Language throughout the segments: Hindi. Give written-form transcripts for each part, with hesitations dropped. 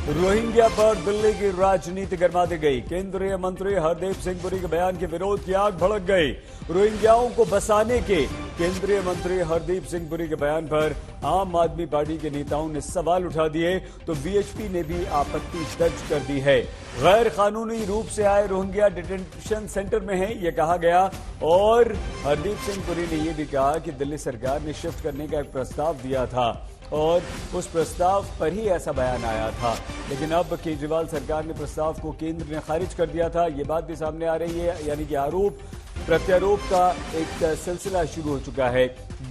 रोहिंग्या पर दिल्ली की राजनीति गर्मा दी गई। केंद्रीय मंत्री हरदीप सिंह पुरी के बयान के विरोध की आग भड़क गई। रोहिंग्याओं को बसाने के केंद्रीय मंत्री हरदीप सिंह पुरी के बयान पर आम आदमी पार्टी के नेताओं ने सवाल उठा दिए तो बीएचपी ने भी आपत्ति दर्ज कर दी है। गैर कानूनी रूप से आए रोहिंग्या डिटेंशन सेंटर में है, यह कहा गया। और हरदीप सिंह पुरी ने यह भी कहा कि दिल्ली सरकार ने शिफ्ट करने का एक प्रस्ताव दिया था और उस प्रस्ताव पर ही ऐसा बयान आया था, लेकिन अब केजरीवाल सरकार ने प्रस्ताव को केंद्र ने खारिज कर दिया था। ये बात भी सामने आ रही है, यानी कि आरोप प्रत्यारोप का एक सिलसिला शुरू हो चुका है।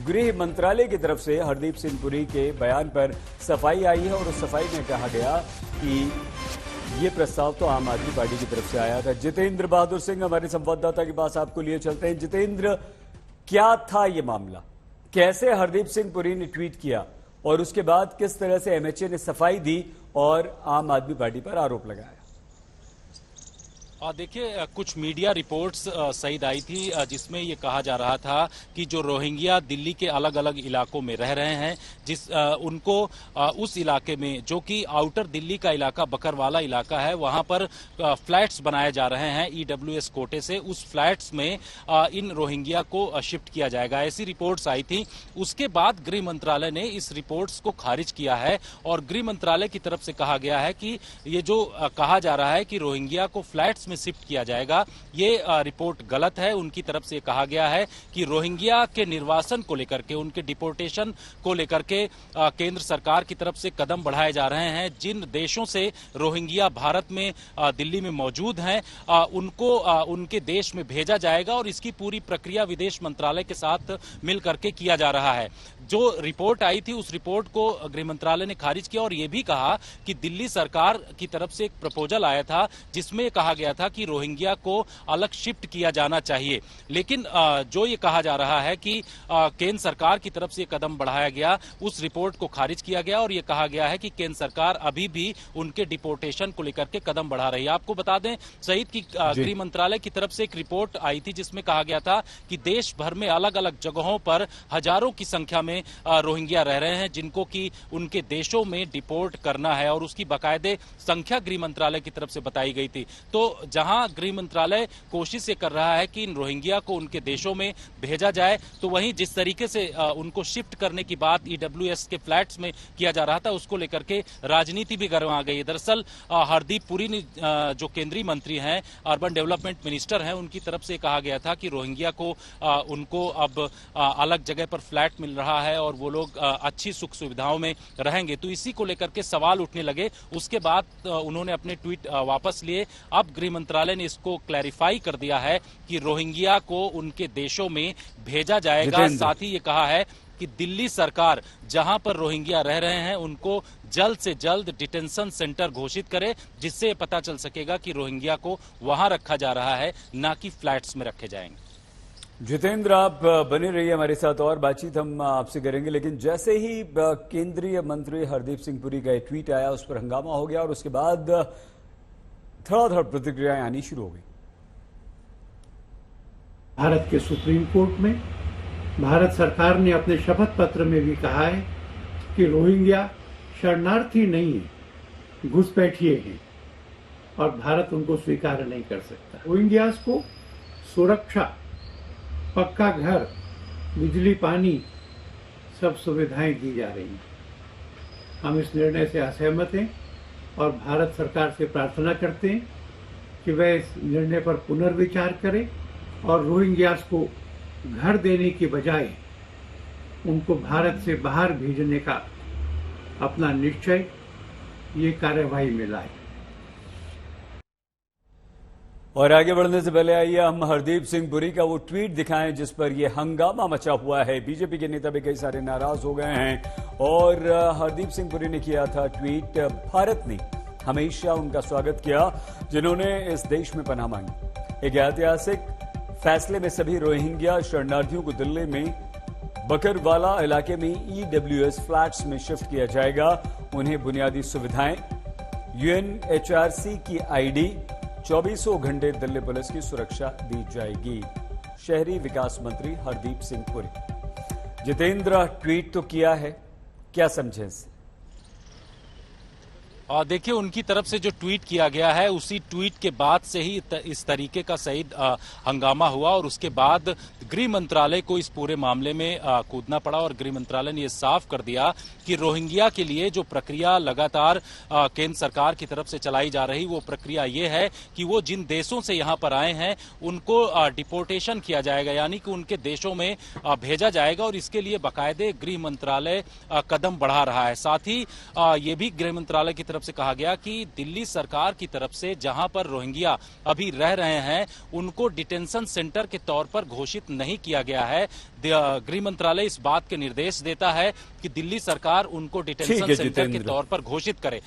गृह मंत्रालय की तरफ से हरदीप सिंह पुरी के बयान पर सफाई आई है और उस सफाई में कहा गया कि ये प्रस्ताव तो आम आदमी पार्टी की तरफ से आया था। जितेंद्र बहादुर सिंह हमारे संवाददाता के पास आपको लिए चलते हैं। जितेंद्र, क्या था ये मामला? कैसे हरदीप सिंह पुरी ने ट्वीट किया और उसके बाद किस तरह से एमएचए ने सफाई दी और आम आदमी पार्टी पर आरोप लगाया? देखिए, कुछ मीडिया रिपोर्ट्स सईद आई थी जिसमें ये कहा जा रहा था कि जो रोहिंग्या दिल्ली के अलग अलग इलाकों में रह रहे हैं, उनको उस इलाके में, जो कि आउटर दिल्ली का इलाका बकरवाला इलाका है, वहां पर फ्लैट्स बनाए जा रहे हैं ईडब्ल्यूएस कोटे से। उस फ्लैट्स में इन रोहिंग्या को शिफ्ट किया जाएगा, ऐसी रिपोर्ट्स आई थी। उसके बाद गृह मंत्रालय ने इस रिपोर्ट्स को खारिज किया है और गृह मंत्रालय की तरफ से कहा गया है कि ये जो कहा जा रहा है कि रोहिंग्या को फ्लैट्स में शिफ्ट किया जाएगा, ये रिपोर्ट गलत है। उनकी तरफ से कहा गया है कि रोहिंग्या के निर्वासन को लेकर के, उनके डिपोर्टेशन को लेकर के केंद्र सरकार की तरफ से कदम बढ़ाए जा रहे हैं। जिन देशों से रोहिंग्या भारत में दिल्ली में मौजूद हैं, उनको उनके देश में भेजा जाएगा और इसकी पूरी प्रक्रिया विदेश मंत्रालय के साथ मिल करके किया जा रहा है। जो रिपोर्ट आई थी उस रिपोर्ट को गृह मंत्रालय ने खारिज किया और यह भी कहा कि दिल्ली सरकार की तरफ से एक प्रपोजल आया था जिसमें कहा गया था कि रोहिंग्या को अलग शिफ्ट किया जाना चाहिए। लेकिन जो ये कहा जा रहा है कि केंद्र सरकार की तरफ से कदम बढ़ाया गया, उस रिपोर्ट को खारिज किया गया और ये कहा गया है कि केंद्र सरकार अभी भी उनके डिपोर्टेशन को लेकर के कदम बढ़ा रही है। आपको बता दें सईद की गृह मंत्रालय की तरफ से एक रिपोर्ट आई थी जिसमें कहा गया था कि देश भर में अलग अलग जगहों पर हजारों की संख्या में रोहिंग्या रह रहे हैं जिनको कि उनके देशों में डिपोर्ट करना है और उसकी बाकायदे संख्या गृह मंत्रालय की तरफ से बताई गई थी। तो जहां गृह मंत्रालय कोशिश ये कर रहा है कि इन रोहिंग्या को उनके देशों में भेजा जाए, तो वहीं जिस तरीके से उनको शिफ्ट करने की बात ईडब्ल्यूएस के फ्लैट्स में किया जा रहा था, उसको लेकर के राजनीति भी गर्मा गई। दरअसल हरदीप पुरी ने, जो केंद्रीय मंत्री हैं, अर्बन डेवलपमेंट मिनिस्टर हैं, उनकी तरफ से कहा गया था कि रोहिंग्या को उनको अब अलग जगह पर फ्लैट मिल रहा है और वो लोग अच्छी सुख सुविधाओं में रहेंगे। तो इसी को लेकर के सवाल उठने लगे। उसके बाद उन्होंने अपने ट्वीट वापस लिए। अब गृह मंत्रालय ने इसको क्लैरिफाई कर दिया है कि रोहिंग्या को उनके देशों में भेजा जाएगा। साथ ही ये कहा है कि दिल्ली सरकार जहां पर रोहिंग्या रह रहे हैं उनको जल्द से जल्द डिटेंशन सेंटर घोषित करे, जिससे पता चल सकेगा कि रोहिंग्या को वहां रखा जा रहा है, ना कि फ्लैट्स में रखे जाएंगे। जितेंद्र, आप बने रहिए हमारे साथ और बातचीत हम आपसे करेंगे। लेकिन जैसे ही केंद्रीय मंत्री हरदीप सिंह पुरी का एक ट्वीट आया, उस पर हंगामा हो गया और उसके बाद धड़ाधड़ प्रतिक्रियाएं आनी शुरू हो गई। भारत के सुप्रीम कोर्ट में भारत सरकार ने अपने शपथ पत्र में भी कहा है कि रोहिंग्या शरणार्थी नहीं है, घुसपैठिए हैं और भारत उनको स्वीकार नहीं कर सकता। रोहिंग्यास को सुरक्षा, पक्का घर, बिजली, पानी, सब सुविधाएं दी जा रही हैं। हम इस निर्णय से असहमत हैं और भारत सरकार से प्रार्थना करते हैं कि वह इस निर्णय पर पुनर्विचार करे और रोहिंग्यास को घर देने की बजाय उनको भारत से बाहर भेजने का अपना निश्चय, ये कार्यवाही में लाए। और आगे बढ़ने से पहले आइए हम हरदीप सिंह पुरी का वो ट्वीट दिखाएं जिस पर ये हंगामा मचा हुआ है। बीजेपी के नेता भी कई सारे नाराज हो गए हैं और हरदीप सिंह पुरी ने किया था ट्वीट, भारत ने हमेशा उनका स्वागत किया जिन्होंने इस देश में पनाह मांगी। एक ऐतिहासिक फैसले में सभी रोहिंग्या शरणार्थियों को दिल्ली में बकरवाला इलाके में ईडब्ल्यूएस फ्लैट्स में शिफ्ट किया जाएगा। उन्हें बुनियादी सुविधाएं, यूएनएचआरसी की आईडी, 24 घंटे दिल्ली पुलिस की सुरक्षा दी जाएगी। शहरी विकास मंत्री हरदीप सिंह पुरी। जितेंद्र, ट्वीट तो किया है, क्या समझे इससे? और देखिए, उनकी तरफ से जो ट्वीट किया गया है उसी ट्वीट के बाद से ही इस तरीके का सही हंगामा हुआ और उसके बाद गृह मंत्रालय को इस पूरे मामले में कूदना पड़ा और गृह मंत्रालय ने यह साफ कर दिया कि रोहिंग्या के लिए जो प्रक्रिया लगातार केंद्र सरकार की तरफ से चलाई जा रही वो प्रक्रिया ये है कि वो जिन देशों से यहां पर आए हैं उनको डिपोर्टेशन किया जाएगा, यानी कि उनके देशों में भेजा जाएगा और इसके लिए बाकायदे गृह मंत्रालय कदम बढ़ा रहा है। साथ ही ये भी गृह मंत्रालय की तरफ से कहा गया कि दिल्ली सरकार की तरफ से जहां पर रोहिंग्या अभी रह रहे हैं उनको डिटेंशन सेंटर के तौर पर घोषित नहीं किया गया है। गृह मंत्रालय इस बात के निर्देश देता है कि दिल्ली सरकार उनको डिटेंशन सेंटर के तौर पर घोषित करे।